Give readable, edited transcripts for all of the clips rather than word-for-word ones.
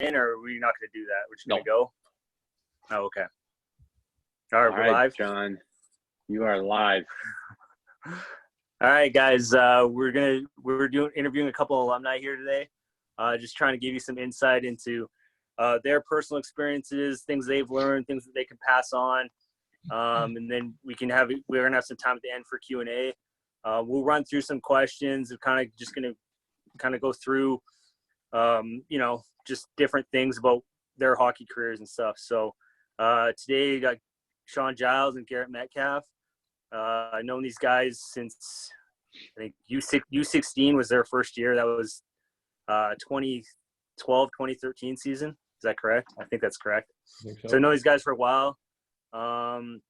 or are we not going to do that? We're just going to No. go? Oh, okay. All right, we're live. John, you are live. All right, guys. We're interviewing a couple alumni here today. Just trying to give you some insight into their personal experiences, things they've learned, things that they can pass on, and then we're gonna have some time at the end for Q&A. We'll run through some questions. We're kind of go through, just different things about their hockey careers and stuff. So today you got Sean GIles and Garrett Metcalf. I've known these guys since I think U16 was their first year. That was 2012, 2013 season. Is that correct? I think that's correct. So I know these guys for a while. And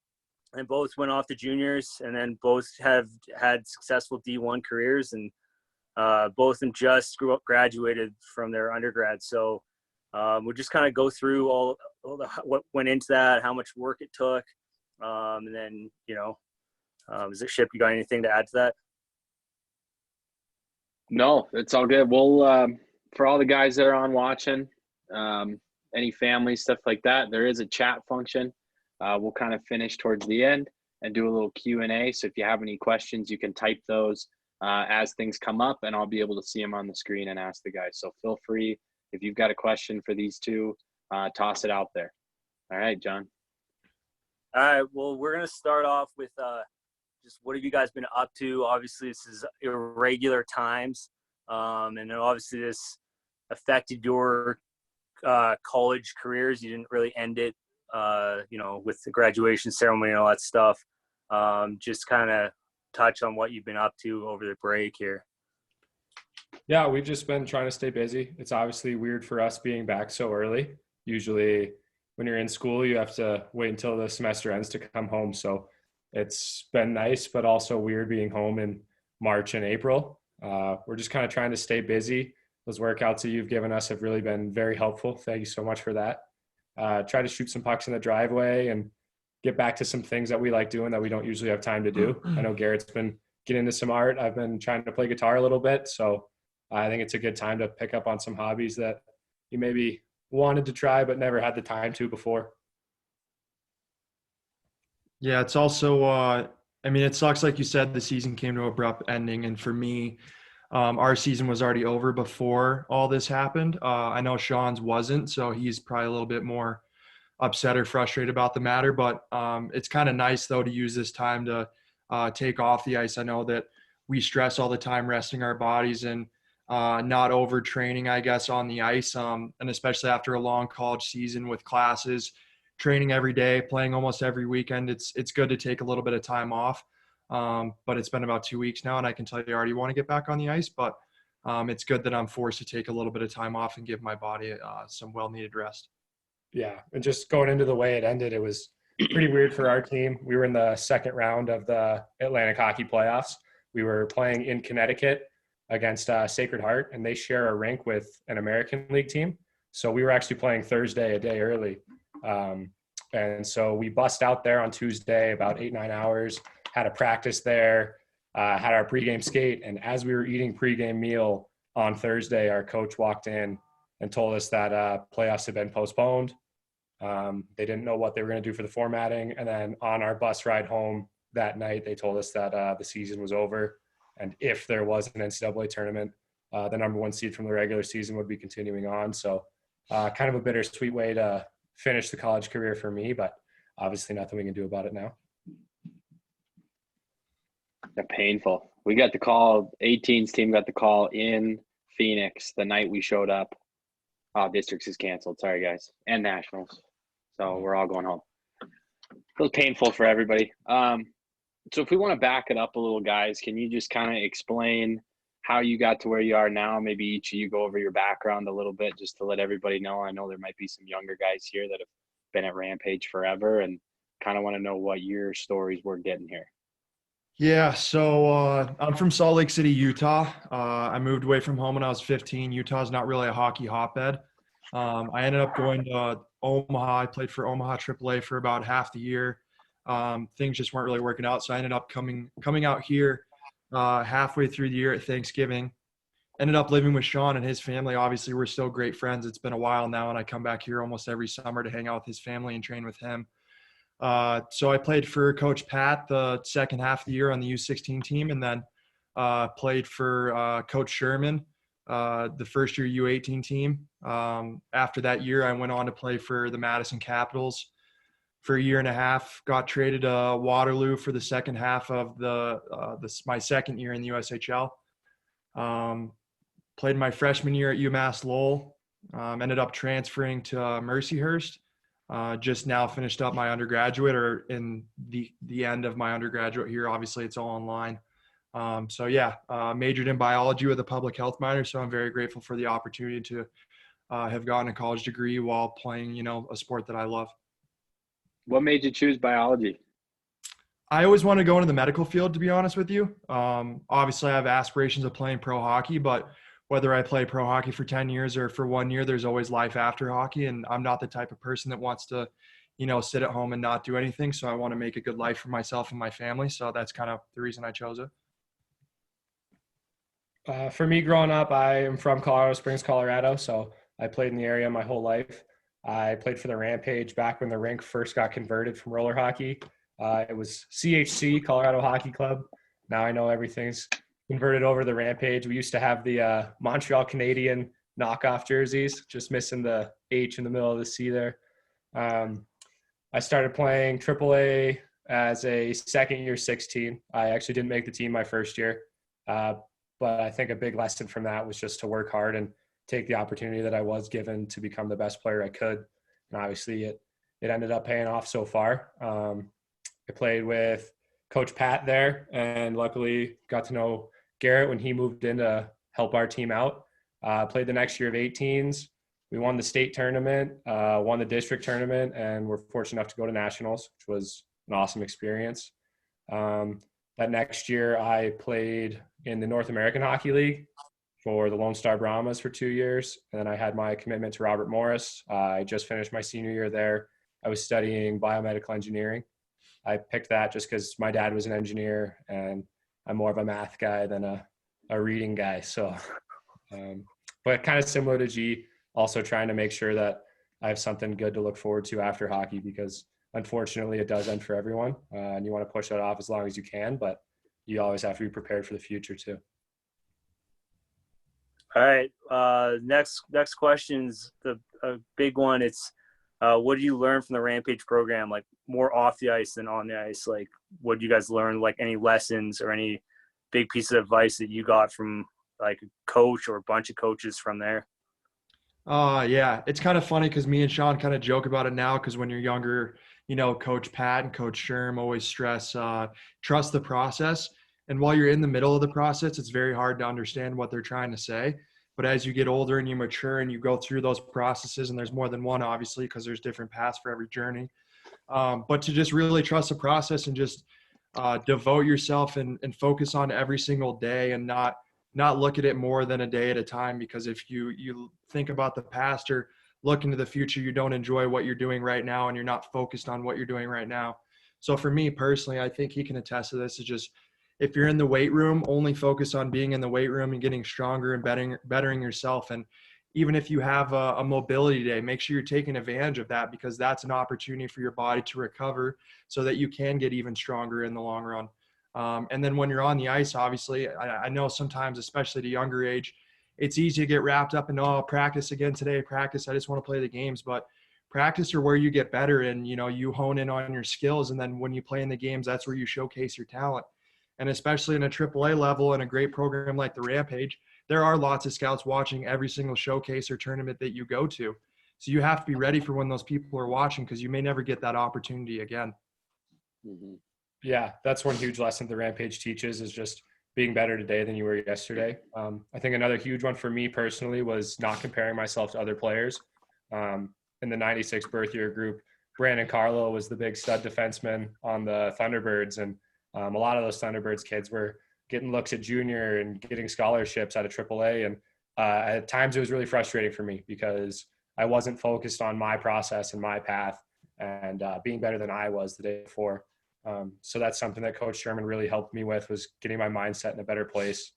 both went off to juniors, and then both have had successful D1 careers, and both of them just graduated from their undergrad. So we'll just kind of go through all what went into that, how much work it took, and then, is it Ship? You got anything to add to that? No, it's all good. We'll, for all the guys that are on watching, any family, stuff like that, there is a chat function. We'll kind of finish towards the end and do a little Q&A. So if you have any questions, you can type those as things come up, and I'll be able to see them on the screen and ask the guys. So feel free, if you've got a question for these two, toss it out there. All right, John. All right. Well, we're going to start off with just what have you guys been up to? Obviously, this is irregular times, and obviously this affected your college careers. You didn't really end it, with the graduation ceremony and all that stuff. Just kind of touch on what you've been up to over the break here. Yeah, we've just been trying to stay busy. It's obviously weird for us being back so early. Usually when you're in school, you have to wait until the semester ends to come home. So it's been nice, but also weird being home in March and April. We're just kind of trying to stay busy. Those workouts that you've given us have really been very helpful. Thank you so much for that. Try to shoot some pucks in the driveway and get back to some things that we like doing that we don't usually have time to do. I know Garrett's been getting into some art. I've been trying to play guitar a little bit. So I think it's a good time to pick up on some hobbies that you maybe wanted to try but never had the time to before. Yeah, it's also, it sucks, like you said, the season came to an abrupt ending. And for me, our season was already over before all this happened. I know Sean's wasn't, so he's probably a little bit more upset or frustrated about the matter. But it's kind of nice, though, to use this time to take off the ice. I know that we stress all the time resting our bodies and not overtraining, I guess, on the ice, and especially after a long college season with classes, training every day, playing almost every weekend. It's good to take a little bit of time off. But it's been about 2 weeks now, and I can tell you I already want to get back on the ice, but it's good that I'm forced to take a little bit of time off and give my body some well-needed rest. Yeah, and just going into the way it ended, it was pretty weird for our team. We were in the second round of the Atlantic Hockey Playoffs. We were playing in Connecticut against Sacred Heart, and they share a rink with an American League team. So we were actually playing Thursday a day early. And so we bussed out there on Tuesday, about 8-9 hours, had a practice there, had our pregame skate. And as we were eating pregame meal on Thursday, our coach walked in and told us that playoffs had been postponed. They didn't know what they were going to do for the formatting. And then on our bus ride home that night, they told us that the season was over. And if there was an NCAA tournament, the number one seed from the regular season would be continuing on. So kind of a bittersweet way to finish the college career for me, but obviously nothing we can do about it now. They're painful. We got the call, 18's team got the call in Phoenix the night we showed up. Districts is canceled. Sorry, guys. And Nationals. So we're all going home. It was painful for everybody. So if we want to back it up a little, guys, can you just kind of explain how you got to where you are now? Maybe each of you go over your background a little bit just to let everybody know. I know there might be some younger guys here that have been at Rampage forever and kind of want to know what your stories were getting here. Yeah, so I'm from Salt Lake City, Utah. I moved away from home when I was 15. Utah's not really a hockey hotbed. I ended up going to Omaha. I played for Omaha AAA for about half the year. Things just weren't really working out, so I ended up coming out here halfway through the year at Thanksgiving. ended up living with Sean and his family. Obviously, we're still great friends. It's been a while now, and I come back here almost every summer to hang out with his family and train with him. So I played for Coach Pat the second half of the year on the U16 team, and then played for Coach Sherman the first year U18 team. After that year, I went on to play for the Madison Capitals for a year and a half. Got traded to Waterloo for the second half of my second year in the USHL. Played my freshman year at UMass Lowell. Ended up transferring to Mercyhurst. Just now finished up my undergraduate, or in the end of my undergraduate here. Obviously, it's all online. Majored in biology with a public health minor. So I'm very grateful for the opportunity to have gotten a college degree while playing, a sport that I love. What made you choose biology? I always want to go into the medical field, to be honest with you. Obviously, I have aspirations of playing pro hockey, but whether I play pro hockey for 10 years or for 1 year, there's always life after hockey. And I'm not the type of person that wants to, sit at home and not do anything. So I want to make a good life for myself and my family. So that's kind of the reason I chose it. For me, growing up, I am from Colorado Springs, Colorado. So I played in the area my whole life. I played for the Rampage back when the rink first got converted from roller hockey. It was CHC, Colorado Hockey Club. Now I know everything's converted over to the Rampage. We used to have the Montreal Canadian knockoff jerseys, just missing the H in the middle of the C there. I started playing AAA as a second year 16. I actually didn't make the team my first year. But I think a big lesson from that was just to work hard and take the opportunity that I was given to become the best player I could. And obviously it ended up paying off so far. I played with Coach Pat there, and luckily got to know Garrett when he moved in to help our team out. Played the next year of 18s. We won the state tournament, won the district tournament, and were fortunate enough to go to nationals, which was an awesome experience. That next year, I played in the North American Hockey League for the Lone Star Brahmas for 2 years. And then I had my commitment to Robert Morris. I just finished my senior year there. I was studying biomedical engineering. I picked that just because my dad was an engineer, and I'm more of a math guy than a reading guy. So, but kind of similar to G, also trying to make sure that I have something good to look forward to after hockey, because unfortunately it does end for everyone, and you want to push that off as long as you can, but you always have to be prepared for the future too. All right. Next question's a big one. It's what do you learn from the Rampage program, like more off the ice than on the ice? Like, what did you guys learn, like any lessons or any big piece of advice that you got from like a coach or a bunch of coaches from there? Yeah, it's kind of funny because me and Sean kind of joke about it now, because when you're younger, Coach Pat and Coach Sherm always stress trust the process. And while you're in the middle of the process, it's very hard to understand what they're trying to say. But as you get older and you mature and you go through those processes, and there's more than one, obviously, because there's different paths for every journey. But to just really trust the process and just devote yourself and focus on every single day, and not look at it more than a day at a time. Because if you think about the past or look into the future, you don't enjoy what you're doing right now, and you're not focused on what you're doing right now. So for me personally, I think he can attest to this, is just, if you're in the weight room, only focus on being in the weight room and getting stronger and bettering yourself. And even if you have a mobility day, make sure you're taking advantage of that, because that's an opportunity for your body to recover so that you can get even stronger in the long run. And then when you're on the ice, obviously, I know sometimes, especially at a younger age, it's easy to get wrapped up in, practice again today, practice, I just want to play the games. But practice are where you get better, and, you hone in on your skills. And then when you play in the games, that's where you showcase your talent. And especially in a AAA level and a great program like the Rampage, there are lots of scouts watching every single showcase or tournament that you go to. So you have to be ready for when those people are watching, because you may never get that opportunity again. Mm-hmm. Yeah, that's one huge lesson the Rampage teaches, is just being better today than you were yesterday. I think another huge one for me personally was not comparing myself to other players. In the 96 birth year group, Brandon Carlo was the big stud defenseman on the Thunderbirds, and a lot of those Thunderbirds kids were getting looks at junior and getting scholarships out of AAA. And at times it was really frustrating for me, because I wasn't focused on my process and my path, and being better than I was the day before. So that's something that Coach Sherman really helped me with, was getting my mindset in a better place.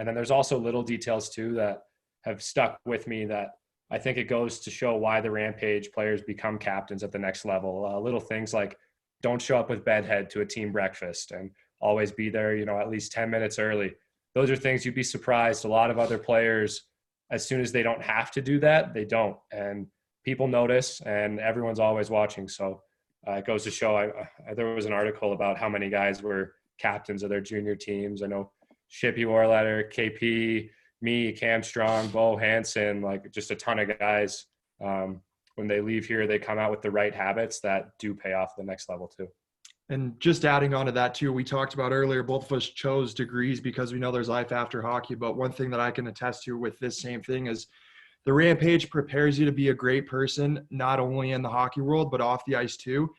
And then there's also little details too that have stuck with me that I think it goes to show why the Rampage players become captains at the next level. Little things like don't show up with bedhead to a team breakfast and always be there, at least 10 minutes early. Those are things you'd be surprised. A lot of other players, as soon as they don't have to do that, they don't. And people notice, and everyone's always watching. So it goes to show, there was an article about how many guys were captains of their junior teams. I know Shippy Warletter, KP, me, Cam Strong, Bo Hansen, like just a ton of guys. When they leave here, they come out with the right habits that do pay off the next level too. And just adding on to that too, we talked about earlier, both of us chose degrees because we know there's life after hockey. But one thing that I can attest to with this same thing is the Rampage prepares you to be a great person, not only in the hockey world, but off the ice too.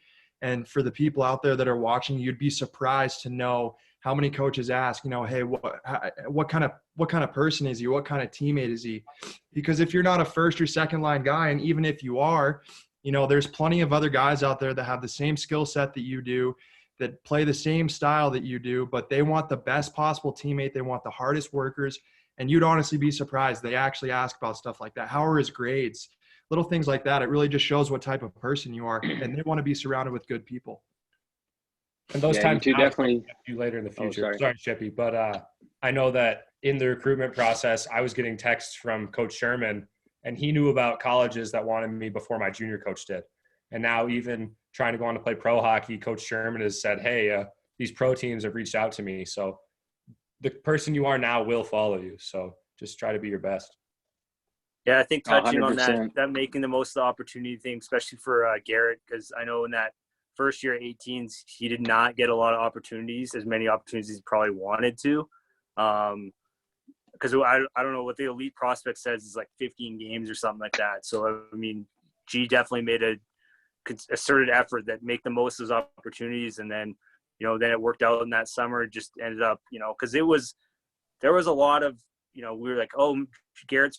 And for the people out there that are watching, you'd be surprised to know how many coaches ask, hey, what kind of person is he? What kind of teammate is he? Because if you're not a first or second line guy, and even if you are, there's plenty of other guys out there that have the same skill set that you do, that play the same style that you do, but they want the best possible teammate. They want the hardest workers. And you'd honestly be surprised. They actually ask about stuff like that. How are his grades? Little things like that. It really just shows what type of person you are. And they want to be surrounded with good people. And those times you definitely you later in the future. Sorry, Shippy. But I know that in the recruitment process, I was getting texts from Coach Sherman, and he knew about colleges that wanted me before my junior coach did. And now even trying to go on to play pro hockey, Coach Sherman has said, hey, these pro teams have reached out to me. So the person you are now will follow you. So just try to be your best. Yeah, I think touching 100%. on that making the most of the opportunity thing, especially for Garrett, because I know in that first year at 18s, he did not get a lot of opportunities, as many opportunities as he probably wanted to. Because I don't know what the elite prospect says is like 15 games or something like that. So, I mean, G definitely made a concerted effort that make the most of those opportunities. And then, then it worked out in that summer. It just ended up, because there was a lot of, we were like, oh, Garrett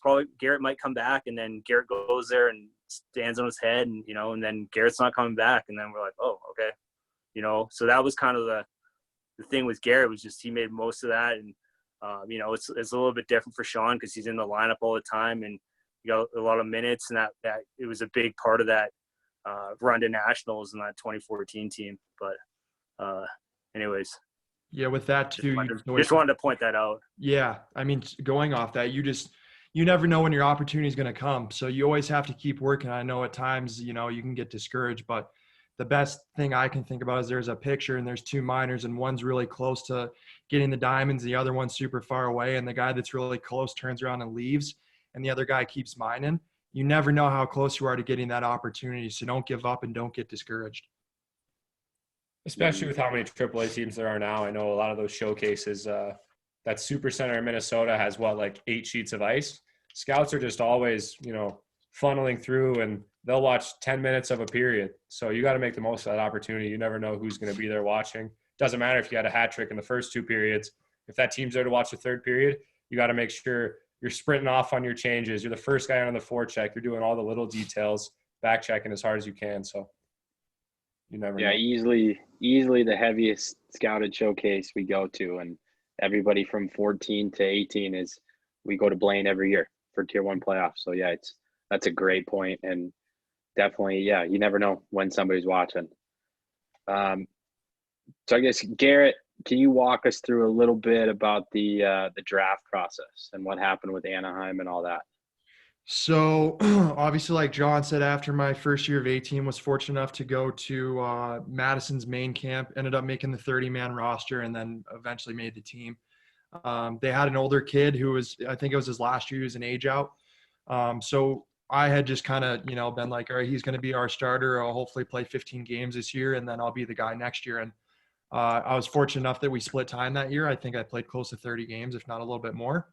might come back. And then Garrett goes there and stands on his head and, and then Garrett's not coming back. And then we're like, oh, okay. So that was kind of the thing with Garrett, was just he made most of that. And, it's a little bit different for Sean because he's in the lineup all the time and he got a lot of minutes, and that it was a big part of that run to nationals in that 2014 team. But anyways. Yeah, with that too. Just wanted to point that out. Yeah. I mean, going off that, you never know when your opportunity is going to come. So you always have to keep working. I know at times, you can get discouraged, but the best thing I can think about is there's a picture and there's two minors and one's really close to getting the diamonds. The other one's super far away. And the guy that's really close turns around and leaves and the other guy keeps mining. You never know how close you are to getting that opportunity. So don't give up and don't get discouraged. Especially with how many AAA teams there are now. I know a lot of those showcases, that Super Center in Minnesota has 8 sheets of ice. Scouts are just always, funneling through, and they'll watch 10 minutes of a period. So you got to make the most of that opportunity. You never know who's going to be there watching. Doesn't matter if you had a hat trick in the first 2 periods. If that team's there to watch the third period, you got to make sure you're sprinting off on your changes. You're the first guy on the forecheck. You're doing all the little details, back checking as hard as you can. So you never know. Easily the heaviest scouted showcase we go to, and everybody from 14 to 18 we go to Blaine every year for Tier 1 playoffs. So that's a great point, and definitely, you never know when somebody's watching. So I guess, Garrett, can you walk us through a little bit about the draft process and what happened with Anaheim and all that? So obviously, like John said, after my first year of 18, was fortunate enough to go to Madison's main camp, ended up making the 30-man roster, and then eventually made the team. They had an older kid who I think it was his last year, he was an age out. So I had just kind of, been like, all right, he's going to be our starter. I'll hopefully play 15 games this year, and then I'll be the guy next year. And I was fortunate enough that we split time that year. I think I played close to 30 games, if not a little bit more.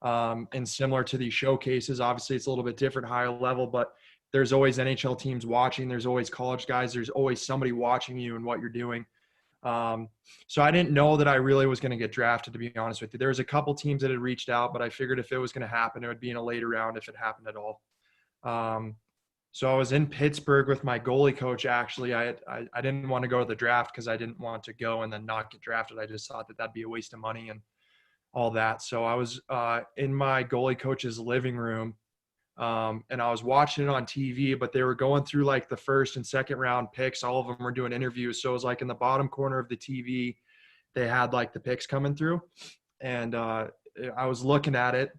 And similar to these showcases, obviously it's a little bit different, higher level, but there's always NHL teams watching. There's always college guys. There's always somebody watching you and what you're doing. So I didn't know that I really was going to get drafted, to be honest with you. There was a couple teams that had reached out, but I figured if it was going to happen, it would be in a later round if it happened at all. So I was in Pittsburgh with my goalie coach. Actually, I didn't want to go to the draft because I didn't want to go and then not get drafted. I just thought that that'd be a waste of money. And all that. So I was in my goalie coach's living room, and I was watching it on TV, but they were going through like the first and second round picks. All of them were doing interviews. So it was like in the bottom corner of the TV, they had like the picks coming through, and I was looking at it.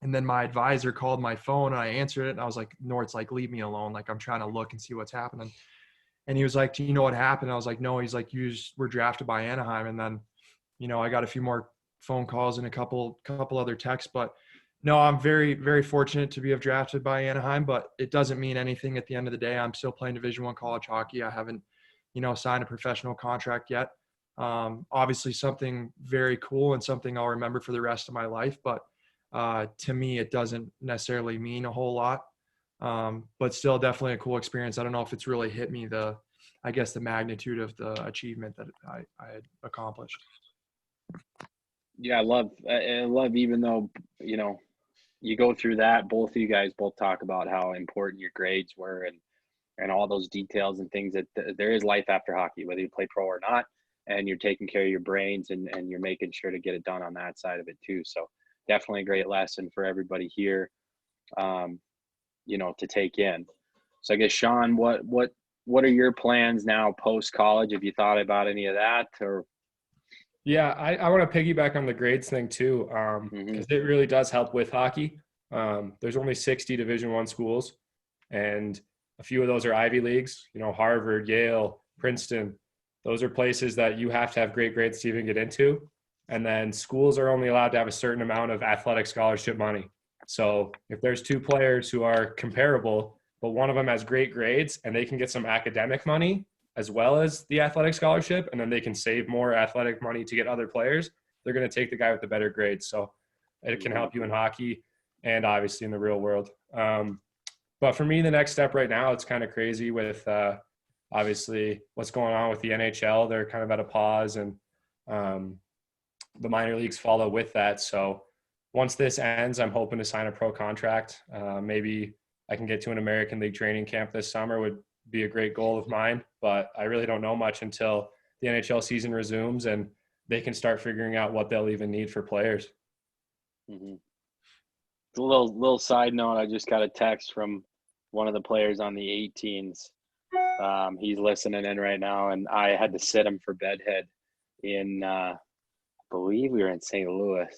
And then my advisor called my phone and I answered it. And I was like, Nort's like, leave me alone. Like, I'm trying to look and see what's happening. And he was like, do you know what happened? I was like, no. He's like, you just were drafted by Anaheim. And then, I got a few more phone calls and a couple other texts. But no, I'm very, very fortunate to be drafted by Anaheim. But it doesn't mean anything at the end of the day. I'm still playing Division I college hockey. I haven't, signed a professional contract yet. Obviously something very cool and something I'll remember for the rest of my life. But to me, it doesn't necessarily mean a whole lot, but still definitely a cool experience. I don't know if it's really hit me the magnitude of the achievement that I had accomplished. Yeah, I love, even though, you go through that, both of you guys both talk about how important your grades were and all those details and things that there is life after hockey, whether you play pro or not, and you're taking care of your brains and you're making sure to get it done on that side of it too. So definitely a great lesson for everybody here, to take in. So I guess, Sean, what are your plans now post college? Have you thought about any of that? Or Yeah, I want to piggyback on the grades thing too, because it really does help with hockey. There's only 60 Division I schools, and a few of those are Ivy Leagues. Harvard, Yale, Princeton. Those are places that you have to have great grades to even get into. And then schools are only allowed to have a certain amount of athletic scholarship money. So if there's two players who are comparable, but one of them has great grades and they can get some academic money as well as the athletic scholarship, and then they can save more athletic money to get other players, they're going to take the guy with the better grades. So it can help you in hockey and obviously in the real world. But for me, the next step right now, it's kind of crazy with obviously what's going on with the NHL. They're kind of at a pause, and the minor leagues follow with that. So once this ends, I'm hoping to sign a pro contract. Maybe I can get to an American League training camp this summer would be a great goal of mine, but I really don't know much until the NHL season resumes and they can start figuring out what they'll even need for players. Mm-hmm. A little side note, I just got a text from one of the players on the 18s. He's listening in right now, and I had to sit him for bedhead in I believe we were in St. Louis.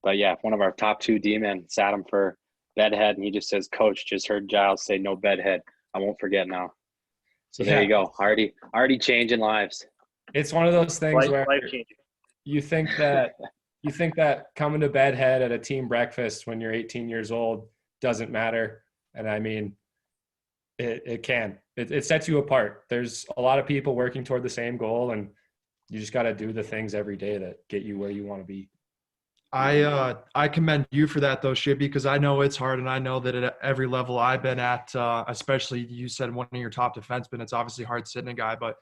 But yeah, one of our top 2 D-men sat him for bedhead, and he just says, "Coach, just heard Giles say no bedhead. I won't forget now." So there you go. Already changing lives. It's one of those things where life-changing. you think that coming to bedhead at a team breakfast when you're 18 years old doesn't matter. And I mean, it can. It sets you apart. There's a lot of people working toward the same goal, and you just got to do the things every day that get you where you want to be. I commend you for that though, Shippy, because I know it's hard, and I know that at every level I've been at, especially you said one of your top defensemen, it's obviously hard sitting a guy, but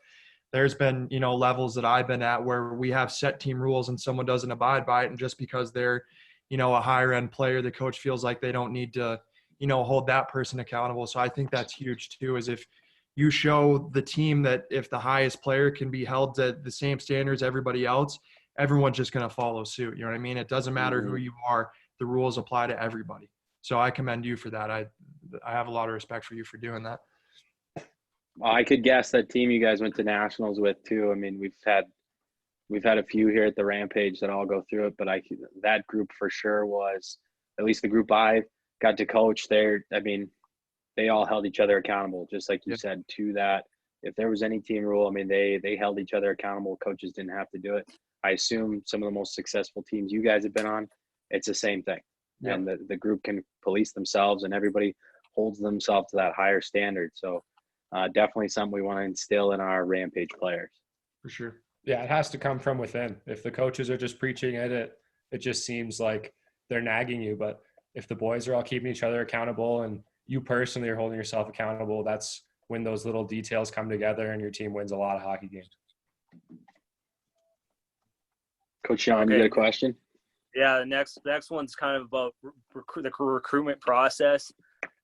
there's been, levels that I've been at where we have set team rules and someone doesn't abide by it. And just because they're, a higher end player, the coach feels like they don't need to, hold that person accountable. So I think that's huge too, is if you show the team that if the highest player can be held to the same standards everybody else, everyone's just going to follow suit. You know what I mean? It doesn't matter who you are. The rules apply to everybody. So I commend you for that. I have a lot of respect for you for doing that. Well, I could guess that team you guys went to nationals with too. I mean, we've had a few here at the Rampage that all go through it, but that group for sure was, at least the group I got to coach there. I mean, they all held each other accountable, just like you said, to that. If there was any team rule, I mean, they held each other accountable. Coaches didn't have to do it. I assume some of the most successful teams you guys have been on, it's the same thing. Yep. And the group can police themselves, and everybody holds themselves to that higher standard. So definitely something we want to instill in our Rampage players. For sure. Yeah, it has to come from within. If the coaches are just preaching it just seems like they're nagging you. But if the boys are all keeping each other accountable and you personally are holding yourself accountable, that's when those little details come together and your team wins a lot of hockey games. Coach Sean, you got a question? Yeah, the next one's kind of about the recruitment process,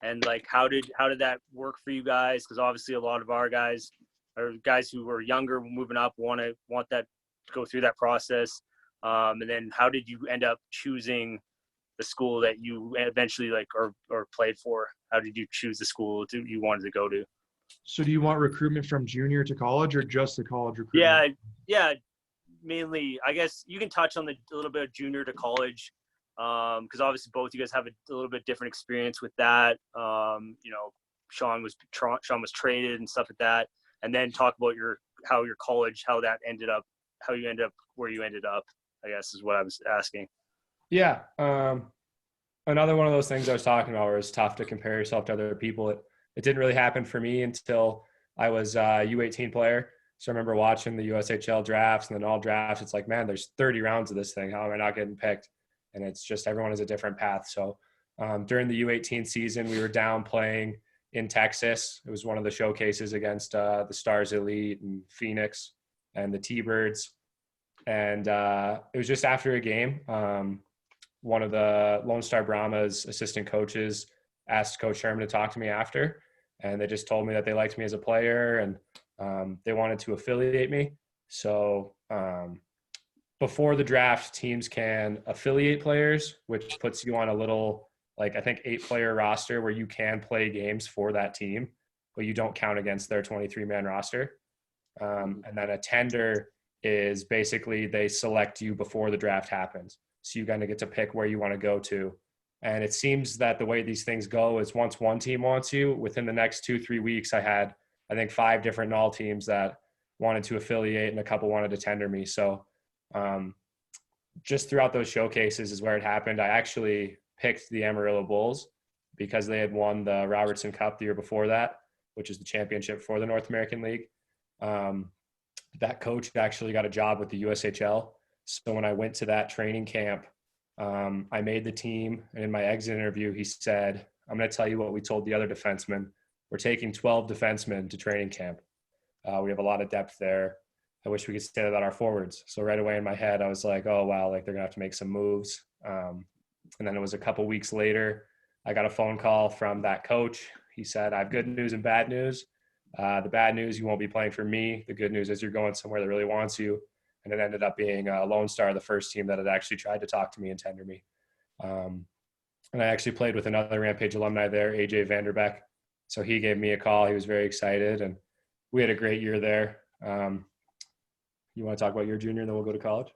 and like how did that work for you guys? Because obviously a lot of our guys are guys who were younger, moving up, want that to go through that process. And then how did you end up choosing the school that you eventually or played for? How did you choose the school you wanted to go to? So do you want recruitment from junior to college or just the college recruitment? Yeah, mainly. I guess you can touch on a little bit of junior to college, because obviously both you guys have a little bit different experience with that. Sean was traded and stuff like that, and then talk about your college, how you ended up where you ended up, I guess is what I was asking. Yeah. Another one of those things I was talking about where it's tough to compare yourself to other people. It didn't really happen for me until I was a U18 player. So I remember watching the USHL drafts, and then all drafts, it's like, man, there's 30 rounds of this thing. How am I not getting picked? And it's just everyone has a different path. So during the U18 season, we were down playing in Texas. It was one of the showcases against the Stars Elite and Phoenix and the T-Birds. And it was just after a game. One of the Lone Star Brahmas assistant coaches asked Coach Sherman to talk to me after, and they just told me that they liked me as a player and they wanted to affiliate me. So before the draft, teams can affiliate players, which puts you on a little, I think 8-player roster where you can play games for that team, but you don't count against their 23-man roster. And then a tender is basically they select you before the draft happens. So you kind of get to pick where you want to go to. And it seems that the way these things go is once one team wants you, within the next 2-3 weeks, I had, I think, 5 different NOL teams that wanted to affiliate and a couple wanted to tender me. So just throughout those showcases is where it happened. I actually picked the Amarillo Bulls because they had won the Robertson Cup the year before that, which is the championship for the North American League. That coach actually got a job with the USHL. So when I went to that training camp, I made the team, and in my exit interview, he said, I'm going to tell you what we told the other defensemen. We're taking 12 defensemen to training camp. We have a lot of depth there. I wish we could say that about our forwards. So right away in my head, I was like, oh, wow, they're going to have to make some moves. And then it was a couple weeks later, I got a phone call from that coach. He said, I have good news and bad news. The bad news, you won't be playing for me. The good news is you're going somewhere that really wants you. And it ended up being Lone Star, the first team that had actually tried to talk to me and tender me. And I actually played with another Rampage alumni there, AJ Vanderbeck. So he gave me a call. He was very excited, and we had a great year there. You want to talk about your junior, and then we'll go to college?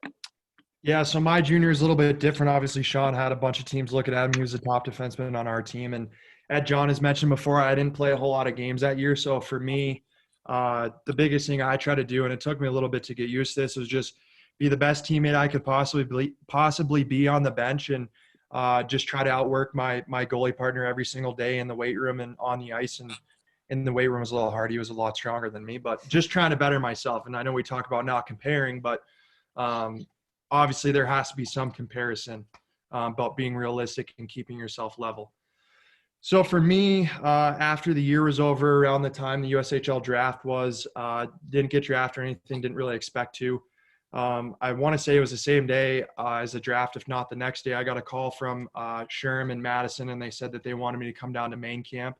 Yeah, so my junior is a little bit different. Obviously, Sean had a bunch of teams looking at him. He was the top defenseman on our team. And as John has mentioned before, I didn't play a whole lot of games that year. So for me, the biggest thing I try to do, and it took me a little bit to get used to this, was just be the best teammate I could possibly be on the bench, and just try to outwork my goalie partner every single day in the weight room and on the ice. And in the weight room was a little hard. He was a lot stronger than me, but just trying to better myself. And I know we talk about not comparing, but obviously there has to be some comparison about being realistic and keeping yourself level. So for me, after the year was over, around the time the USHL draft was, didn't get drafted or anything, didn't really expect to. I want to say it was the same day as the draft, if not the next day. I got a call from Sherm and Madison, and they said that they wanted me to come down to main camp.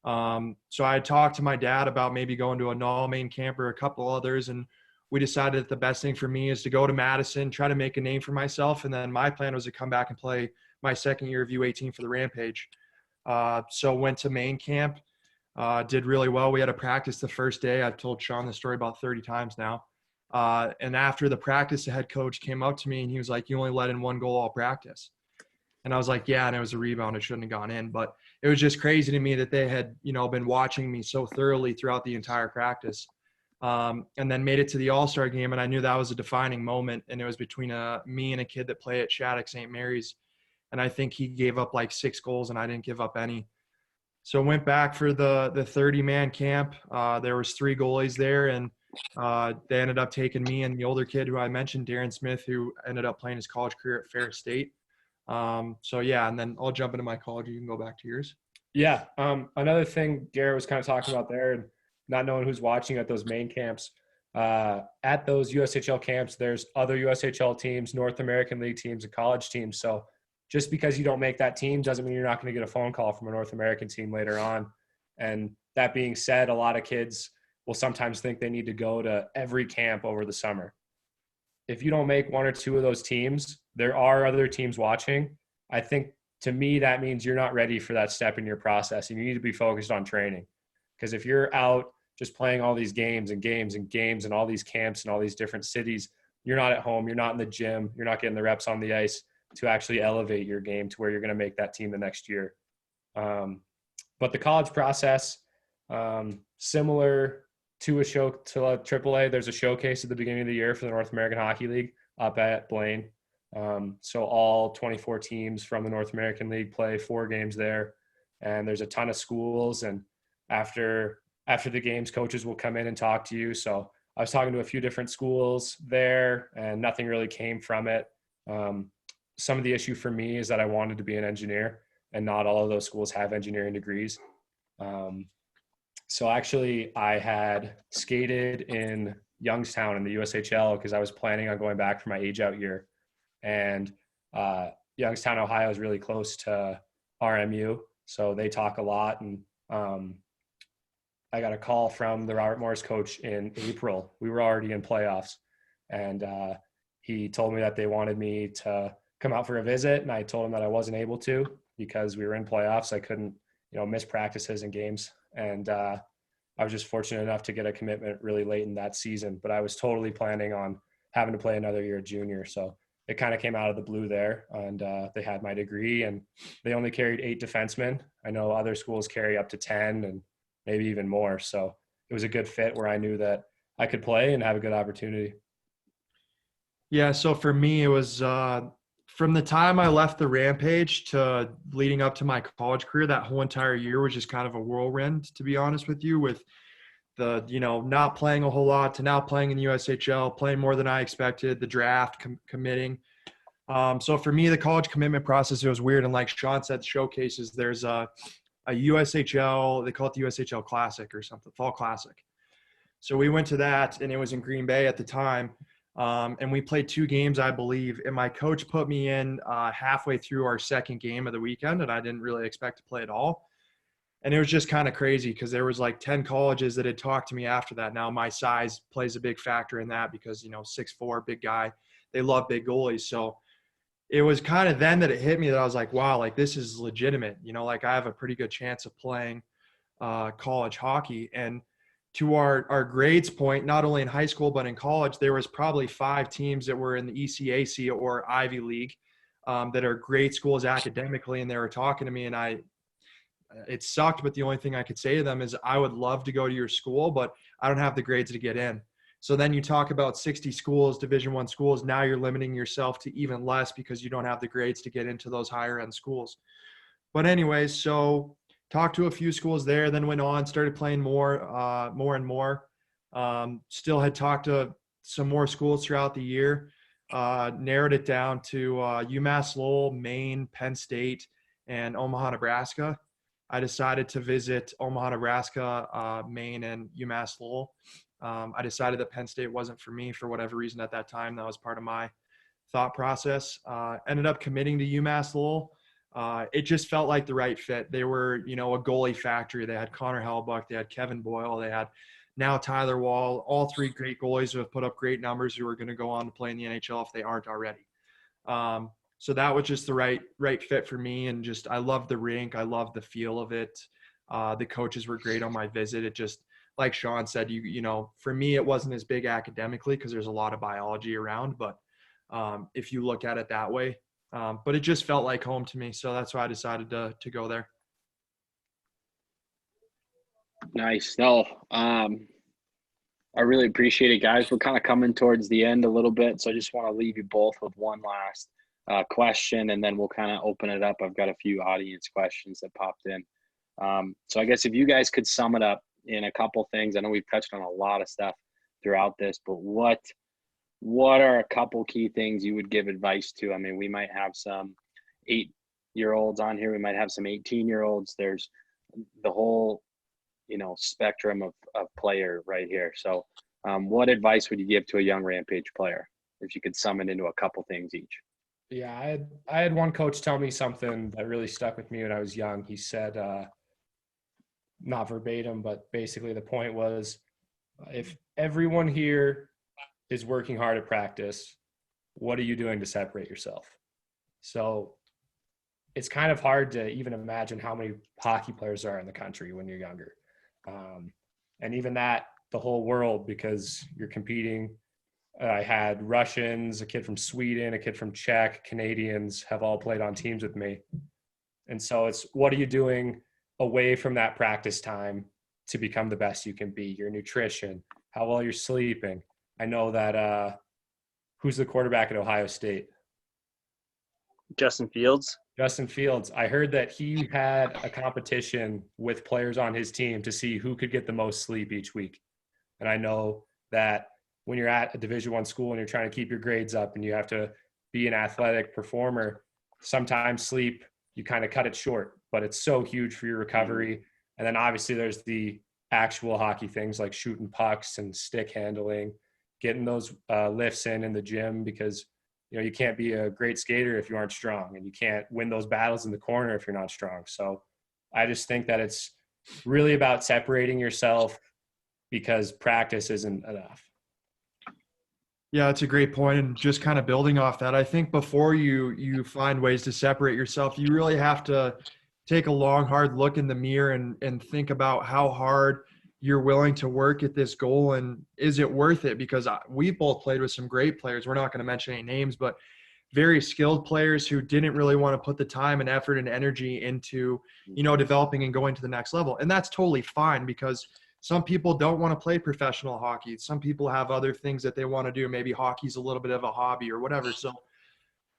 So I had talked to my dad about maybe going to a NOL main camp or a couple others, and we decided that the best thing for me is to go to Madison, try to make a name for myself, and then my plan was to come back and play my second year of U18 for the Rampage. So went to main camp, did really well. We had a practice the first day. I've told Sean the story about 30 times now. And after the practice, the head coach came up to me and he was like, you only let in 1 goal all practice. And I was like, yeah, and it was a rebound. It shouldn't have gone in. But it was just crazy to me that they had, been watching me so thoroughly throughout the entire practice. And then made it to the All-Star game, and I knew that was a defining moment. And it was between me and a kid that played at Shattuck St. Mary's. And I think he gave up like 6 goals, and I didn't give up any. So I went back for the 30-man camp. There was 3 goalies there, and they ended up taking me and the older kid who I mentioned, Darren Smith, who ended up playing his college career at Ferris State. So yeah, and then I'll jump into my college. You can go back to yours. Yeah. Another thing Garrett was kind of talking about there, and not knowing who's watching at those main camps. At those USHL camps, there's other USHL teams, North American League teams, and college teams. So just because you don't make that team doesn't mean you're not going to get a phone call from a North American team later on. And that being said, a lot of kids will sometimes think they need to go to every camp over the summer. if you don't make one or two of those teams, there are other teams watching. I think to me, that means you're not ready for that step in your process, and you need to be focused on training. Because if you're out just playing all these games and games and games and all these camps and all these different cities, you're not at home, you're not in the gym, you're not getting the reps on the ice to actually elevate your game to where you're going to make that team the next year. But the college process, similar to a AAA, there's a showcase at the beginning of the year for the North American Hockey League up at Blaine. So all 24 teams from the North American League play 4 games there, and there's a ton of schools. And after the games, coaches will come in and talk to you. So I was talking to a few different schools there, and nothing really came from it. Some of the issue for me is that I wanted to be an engineer, and not all of those schools have engineering degrees. So actually, I had skated in Youngstown in the USHL because I was planning on going back for my age out year. And Youngstown, Ohio is really close to RMU, so they talk a lot. And I got a call from the Robert Morris coach in April. We were already in playoffs, and he told me that they wanted me to come out for a visit, and I told him that I wasn't able to because we were in playoffs. I couldn't, miss practices and games, and I was just fortunate enough to get a commitment really late in that season. But I was totally planning on having to play another year junior, so it kind of came out of the blue there, and they had my degree, and they only carried 8 defensemen. I know other schools carry up to 10 and maybe even more. So it was a good fit where I knew that I could play and have a good opportunity. Yeah, so for me, it was from the time I left the Rampage to leading up to my college career, that whole entire year was just kind of a whirlwind, to be honest with you, with the, not playing a whole lot to now playing in the USHL, playing more than I expected, the draft, committing. So for me, the college commitment process, it was weird. And like Sean said, showcases, there's a USHL, they call it the USHL Classic or something, Fall Classic. So we went to that, and it was in Green Bay at the time. And we played 2 games, I believe. And my coach put me in halfway through our second game of the weekend, and I didn't really expect to play at all. And it was just kind of crazy because there was like 10 colleges that had talked to me after that. Now my size plays a big factor in that because, 6'4", big guy, they love big goalies. So it was kind of then that it hit me that I was like, wow, like this is legitimate. Like I have a pretty good chance of playing college hockey. And to our grades point, not only in high school, but in college, there was probably 5 teams that were in the ECAC or Ivy League that are great schools academically. And they were talking to me, and it sucked, but the only thing I could say to them is I would love to go to your school, but I don't have the grades to get in. So then you talk about 60 schools, Division I schools. Now you're limiting yourself to even less because you don't have the grades to get into those higher end schools. But anyways, so talked to a few schools there, then went on, started playing more and more. Still had talked to some more schools throughout the year. Narrowed it down to UMass Lowell, Maine, Penn State, and Omaha, Nebraska. I decided to visit Omaha, Nebraska, Maine, and UMass Lowell. I decided that Penn State wasn't for me for whatever reason at that time. That was part of my thought process. Ended up committing to UMass Lowell. It just felt like the right fit. They were, a goalie factory. They had Connor Hellbuck. They had Kevin Boyle. They had now Tyler Wall, all 3 great goalies who have put up great numbers who are going to go on to play in the NHL if they aren't already. So that was just the right fit for me. And just, I loved the rink. I loved the feel of it. The coaches were great on my visit. It just, like Sean said, for me, it wasn't as big academically because there's a lot of biology around, but if you look at it that way, but it just felt like home to me. So that's why I decided to go there. Nice. No, I really appreciate it, guys. We're kind of coming towards the end a little bit, so I just want to leave you both with one last question, and then we'll kind of open it up. I've got a few audience questions that popped in. So I guess if you guys could sum it up in a couple things. I know we've touched on a lot of stuff throughout this, but what are a couple key things you would give advice to? I mean, we might have some 8-year-olds on here. We might have some 18-year-olds. There's the whole, spectrum of player right here. So what advice would you give to a young Rampage player if you could sum it into a couple things each? Yeah, I had one coach tell me something that really stuck with me when I was young. He said, not verbatim, but basically the point was, if everyone here is working hard at practice. What are you doing to separate yourself? So it's kind of hard to even imagine how many hockey players there are in the country when you're younger. And even that, the whole world, because you're competing. I had Russians, a kid from Sweden, a kid from Czech, Canadians have all played on teams with me. And so it's, what are you doing away from that practice time to become the best you can be? Your nutrition, how well you're sleeping. I know that who's the quarterback at Ohio State? Justin Fields. Justin Fields. I heard that he had a competition with players on his team to see who could get the most sleep each week. And I know that when you're at a Division I school and you're trying to keep your grades up and you have to be an athletic performer, sometimes sleep, you kind of cut it short, but it's so huge for your recovery. And then obviously there's the actual hockey things like shooting pucks and stick handling, getting those lifts in the gym, because you know, you can't be a great skater if you aren't strong, and you can't win those battles in the corner if you're not strong. So I just think that it's really about separating yourself, because practice isn't enough. Yeah, it's a great point. And just kind of building off that, I think before you find ways to separate yourself, you really have to take a long, hard look in the mirror and think about how hard you're willing to work at this goal, and is it worth it? Because we both played with some great players. We're not going to mention any names, but very skilled players who didn't really want to put the time and effort and energy into, you know, developing and going to the next level. And that's totally fine, because some people don't want to play professional hockey. Some people have other things that they want to do. Maybe hockey's a little bit of a hobby or whatever. So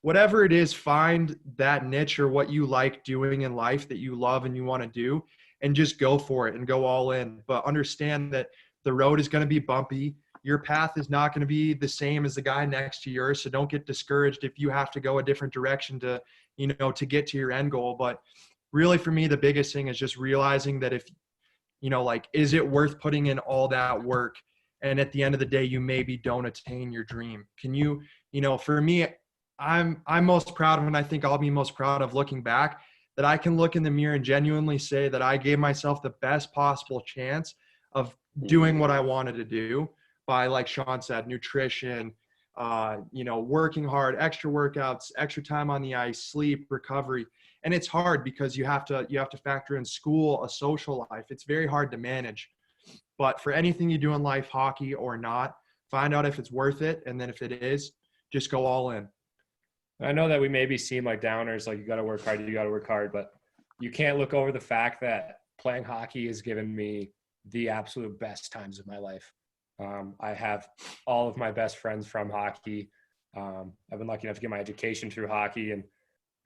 whatever it is, find that niche or what you like doing in life that you love and you want to do, and just go for it and go all in. But understand that the road is going to be bumpy. Your path is not going to be the same as the guy next to yours. So don't get discouraged if you have to go a different direction to, you know, to get to your end goal. But really for me, the biggest thing is just realizing that if, you know, like, is it worth putting in all that work? And at the end of the day, you maybe don't attain your dream. Can you, you know, for me, I'm most proud of, and I think I'll be most proud of looking back, that I can look in the mirror and genuinely say that I gave myself the best possible chance of doing what I wanted to do by, like Sean said, nutrition, you know, working hard, extra workouts, extra time on the ice, sleep, recovery. And it's hard because you have to factor in school, a social life. It's very hard to manage. But for anything you do in life, hockey or not, find out if it's worth it. And then if it is, just go all in. I know that we maybe seem like downers, like you got to work hard, but you can't look over the fact that playing hockey has given me the absolute best times of my life. I have all of my best friends from hockey. I've been lucky enough to get my education through hockey, and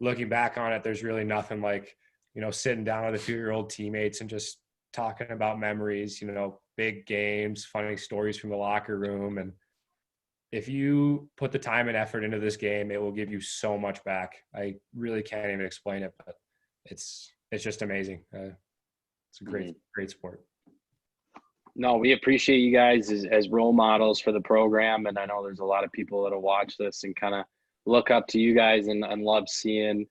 looking back on it, there's really nothing like, you know, sitting down with a few of your old teammates and just talking about memories, you know, big games, funny stories from the locker room. And if you put the time and effort into this game, it will give you so much back. I really can't even explain it, but it's just amazing. It's a great sport. No, we appreciate you guys as role models for the program. And I know there's a lot of people that'll watch this and kind of look up to you guys and love seeing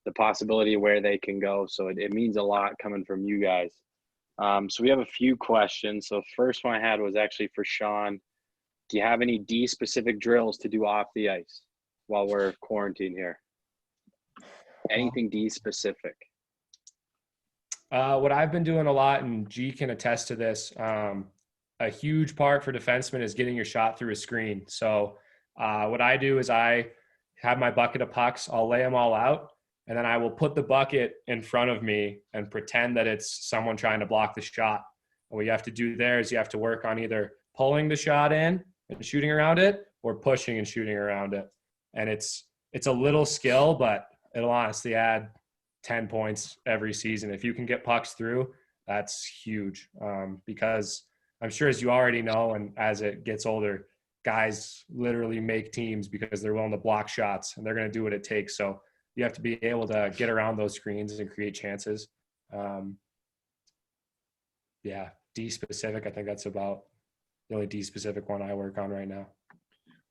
the possibility of where they can go. So it means a lot coming from you guys. So we have a few questions. So first one I had was actually for Sean. Do you have any D-specific drills to do off the ice while we're quarantined here? Anything D-specific? What I've been doing a lot, and G can attest to this, a huge part for defensemen is getting your shot through a screen. So what I do is I have my bucket of pucks. I'll lay them all out, and then I will put the bucket in front of me and pretend that it's someone trying to block the shot. And what you have to do there is you have to work on either pulling the shot in and shooting around it, or pushing and shooting around it. And it's a little skill, but it'll honestly add 10 points every season. If you can get pucks through, that's huge. Because I'm sure, as you already know, and as it gets older, guys literally make teams because they're willing to block shots, and they're going to do what it takes. So you have to be able to get around those screens and create chances. Yeah, D-specific, I think that's about the only D-specific one I work on right now.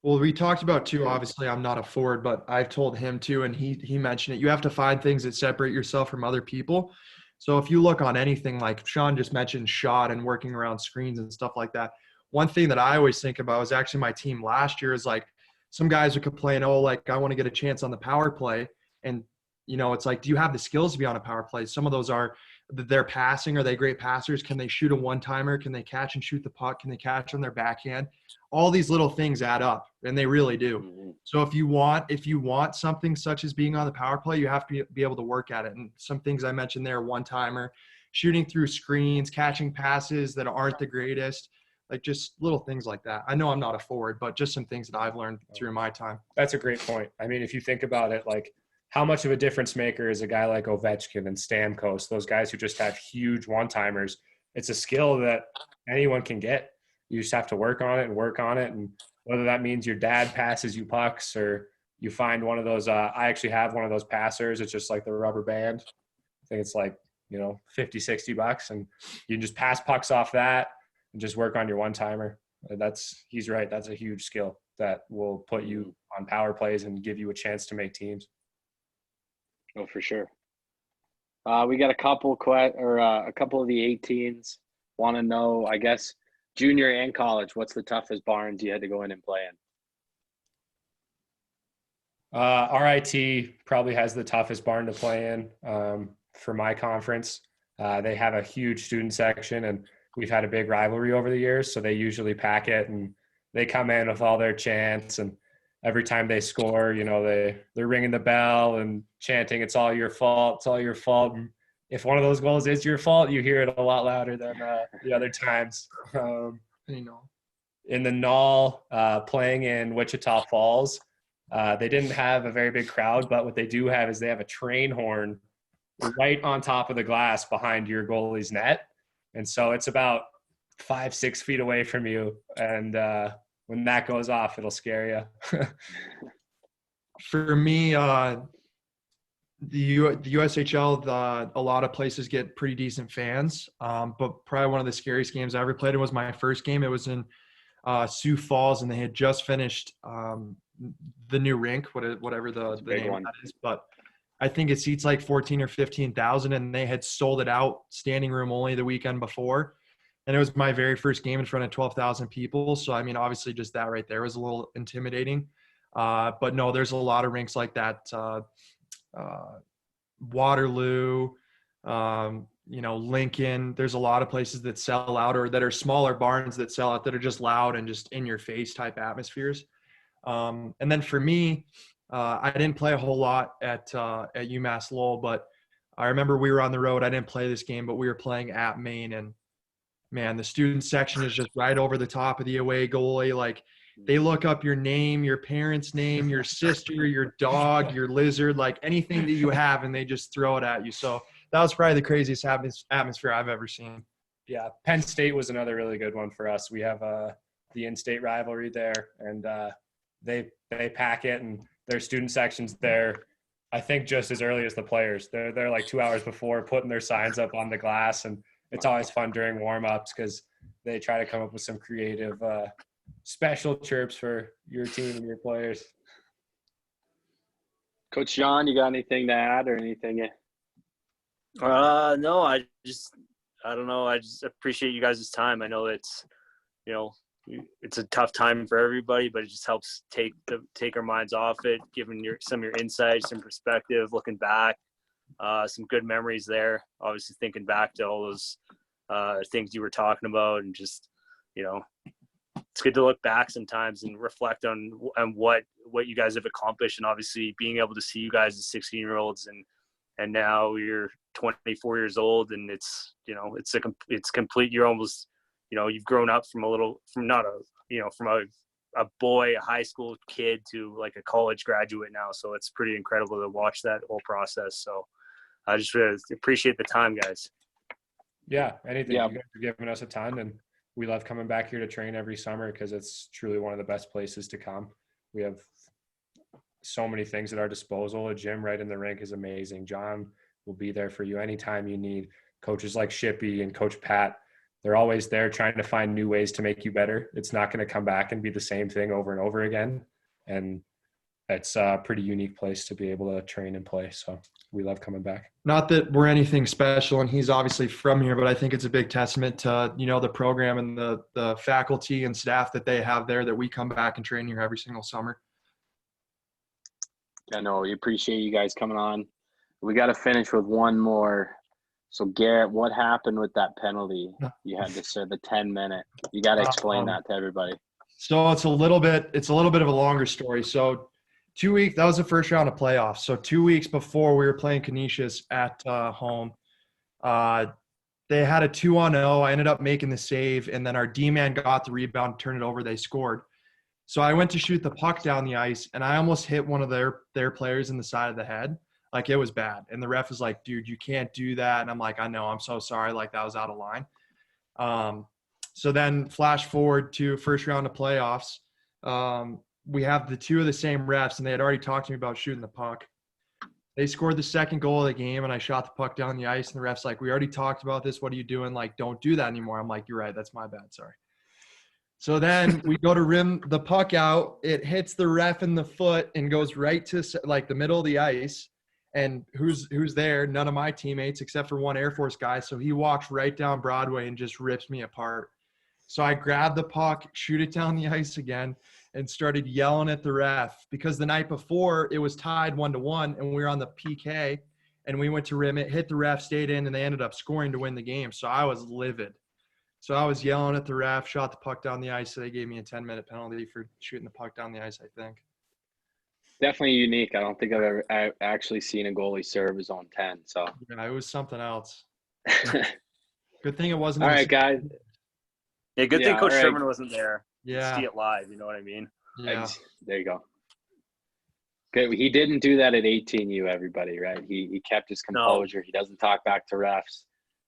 Well, we talked about too, obviously I'm not a forward, but I've told him too, and he mentioned it. You have to find things that separate yourself from other people. So if you look on anything, like Sean just mentioned, shot and working around screens and stuff like that, one thing that I always think about is actually my team last year is like some guys would complain, oh, like I want to get a chance on the power play. And, you know, it's like, do you have the skills to be on a power play? Some of those are they're passing. Are they great passers? Can they shoot a one-timer? Can they catch and shoot the puck? Can they catch on their backhand? All these little things add up, and they really do. Mm-hmm. So if you want something such as being on the power play, you have to be able to work at it. And some things I mentioned there, one-timer, shooting through screens, catching passes that aren't the greatest, like just little things like that. I know I'm not a forward, but just some things that I've learned through my time. That's a great point. I mean, if you think about it, like how much of a difference maker is a guy like Ovechkin and Stamkos, those guys who just have huge one-timers? It's a skill that anyone can get. You just have to work on it. And whether that means your dad passes you pucks or you find one of those, I actually have one of those passers. It's just like the rubber band. I think it's like, you know, $50-$60, and you can just pass pucks off that and just work on your one-timer. He's right. That's a huge skill that will put you on power plays and give you a chance to make teams. Oh, for sure. We got a couple of the 18s want to know, I guess, junior and college, what's the toughest barns you had to go in and play in? RIT probably has the toughest barn to play in for my conference. They have a huge student section, and we've had a big rivalry over the years, so they usually pack it, and they come in with all their chants, and every time they score, you know, they're ringing the bell and chanting, "It's all your fault. It's all your fault." And if one of those goals is your fault, you hear it a lot louder than the other times. In the Null, playing in Wichita Falls, they didn't have a very big crowd, but what they do have is they have a train horn right on top of the glass behind your goalie's net. And so it's about 5-6 feet away from you. And when that goes off, it'll scare you. For me, the USHL, a lot of places get pretty decent fans. But probably one of the scariest games I ever played in was my first game. It was in Sioux Falls, and they had just finished the new rink, whatever the name of that is. But I think it seats like 14 or 15,000, and they had sold it out standing room only the weekend before. And it was my very first game in front of 12,000 people. So, I mean, obviously just that right there was a little intimidating. But no, there's a lot of rinks like that. Waterloo, Lincoln. There's a lot of places that sell out, or that are smaller barns that sell out, that are just loud and just in your face type atmospheres. And then for me, I didn't play a whole lot at UMass Lowell, but I remember we were on the road. I didn't play this game, but we were playing at Maine, and man, the student section is just right over the top of the away goalie. Like, they look up your name, your parents' name, your sister, your dog, your lizard, like anything that you have, and they just throw it at you. So that was probably the craziest atmosphere I've ever seen. Yeah, Penn State was another really good one for us. We have the in-state rivalry there, and they pack it, and their student sections there, I think, just as early as the players. They're like 2 hours before, putting their signs up on the glass, and it's always fun during warm-ups because they try to come up with some creative special chirps for your team and your players. Coach Sean, you got anything to add or anything? No, I don't know. I just appreciate you guys' time. I know it's a tough time for everybody, but it just helps take our minds off it, giving some of your insights, some perspective, looking back, some good memories there. Obviously thinking back to all those things you were talking about, and just, it's good to look back sometimes and reflect on what you guys have accomplished, and obviously being able to see you guys as 16-year-olds and now you're 24 years old, and it's complete. You're almost, you've grown up from a boy, a high school kid, to like a college graduate now. So it's pretty incredible to watch that whole process. So I just really appreciate the time, guys. Yeah, anything. Yeah. You guys are giving us a ton, and we love coming back here to train every summer because it's truly one of the best places to come. We have so many things at our disposal. A gym right in the rink is amazing. John will be there for you anytime you need. Coaches like Shippy and Coach Pat, they're always there trying to find new ways to make you better. It's not going to come back and be the same thing over and over again. And it's a pretty unique place to be able to train and play. So we love coming back. Not that we're anything special, and he's obviously from here, but I think it's a big testament to, the program and the faculty and staff that they have there, that we come back and train here every single summer. I know, we appreciate you guys coming on. We got to finish with one more. So Garrett, what happened with that penalty? You had to serve the 10-minute. You got to explain that to everybody. So it's a little bit of a longer story. So 2 weeks, that was the first round of playoffs. So 2 weeks before, we were playing Canisius at home. They had a 2-on-0. I ended up making the save, and then our D-man got the rebound, turned it over, they scored. So I went to shoot the puck down the ice, and I almost hit one of their players in the side of the head. Like, it was bad. And the ref was like, dude, you can't do that. And I'm like, I know, I'm so sorry. Like, that was out of line. So then flash forward to first round of playoffs. We have the two of the same refs, and they had already talked to me about shooting the puck. They scored the second goal of the game, and I shot the puck down the ice, and the ref's like, we already talked about this. What are you doing? Like, don't do that anymore. I'm like, you're right. That's my bad. Sorry. So then we go to rim the puck out. It hits the ref in the foot and goes right to like the middle of the ice. And who's there? None of my teammates except for one Air Force guy. So he walks right down Broadway and just rips me apart. So I grabbed the puck, shoot it down the ice again, and started yelling at the ref, because the night before it was tied 1-1 and we were on the PK, and we went to rim it, hit the ref, stayed in, and they ended up scoring to win the game. So I was livid. So I was yelling at the ref, shot the puck down the ice. So they gave me a 10-minute penalty for shooting the puck down the ice, I think. Definitely unique. I don't think I've actually seen a goalie serve his own 10. So yeah, it was something else. Good thing it wasn't. All right, guys. Yeah, good thing Coach Sherman wasn't there. Yeah. See it live, you know what I mean? Yeah. There you go. Okay, he didn't do that at 18U, everybody, right? He kept his composure. No. He doesn't talk back to refs.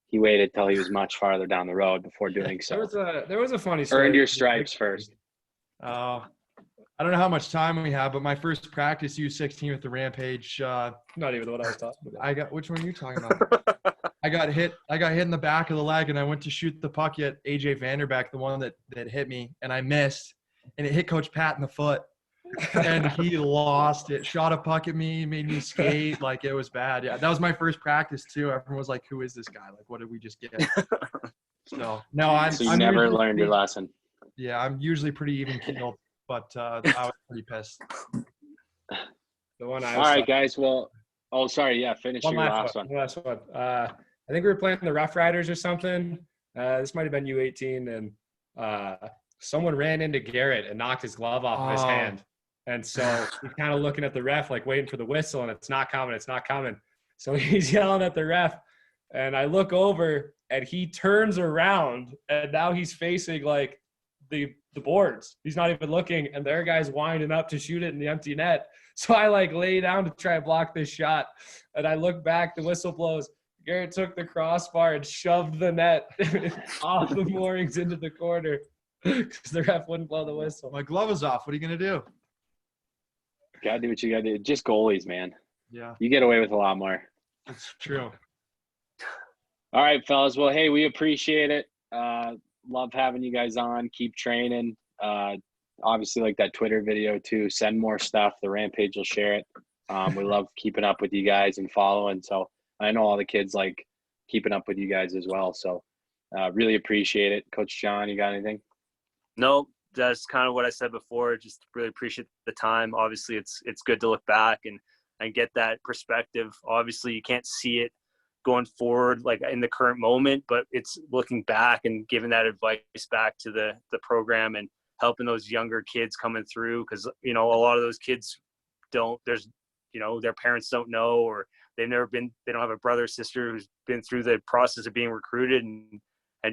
He waited till he was much farther down the road before doing so. There was a funny story. Earned your stripes first. I don't know how much time we have, but my first practice U16 with the Rampage. Not even what I was talking about. Which one are you talking about? I got hit in the back of the leg, and I went to shoot the puck at AJ Vanderbeck, the one that hit me, and I missed, and it hit Coach Pat in the foot, and he lost it. Shot a puck at me, made me skate. Like, it was bad. Yeah, that was my first practice too. Everyone was like, "Who is this guy? Like, what did we just get?" So you never learned your lesson. Yeah, I'm usually pretty even keeled, but I was pretty pissed. The one All right, guys. Well, sorry. Yeah, finish your last one. One last one. I think we were playing the Rough Riders or something. This might have been U18, and someone ran into Garrett and knocked his glove off of his hand. And so he's kind of looking at the ref, like waiting for the whistle, and it's not coming. So he's yelling at the ref, and I look over, and he turns around, and now he's facing like the boards. He's not even looking, and their guy's winding up to shoot it in the empty net. So I like lay down to try and block this shot, and I look back, the whistle blows. Garrett took the crossbar and shoved the net off the moorings into the corner because the ref wouldn't blow the whistle. My glove is off. What are you going to do? Gotta do what you gotta do. Just goalies, man. Yeah. You get away with a lot more. That's true. All right, fellas. Well, hey, we appreciate it. Love having you guys on. Keep training. Obviously, like that Twitter video too. Send more stuff. The Rampage will share it. We love keeping up with you guys and following. So I know all the kids like keeping up with you guys as well. So really appreciate it. Coach John, you got anything? No, that's kind of what I said before. Just really appreciate the time. Obviously, it's good to look back and get that perspective. Obviously, you can't see it going forward like in the current moment, but it's looking back and giving that advice back to the program and helping those younger kids coming through, because a lot of those kids their parents don't know, or they don't have a brother or sister who's been through the process of being recruited, and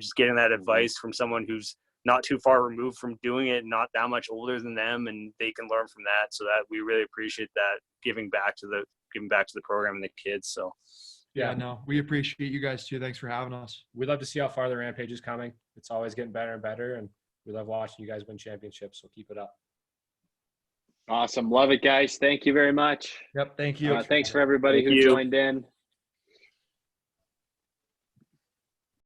just getting that advice from someone who's not too far removed from doing it, not that much older than them, and they can learn from that. So that we really appreciate that, giving back to the program and the kids. So yeah, no, we appreciate you guys too. Thanks for having us. We'd love to see how far the Rampage is coming. It's always getting better and better, and we love watching you guys win championships. So keep it up. Awesome. Love it, guys. Thank you very much. Yep. Thank you. Thanks for everybody who joined in.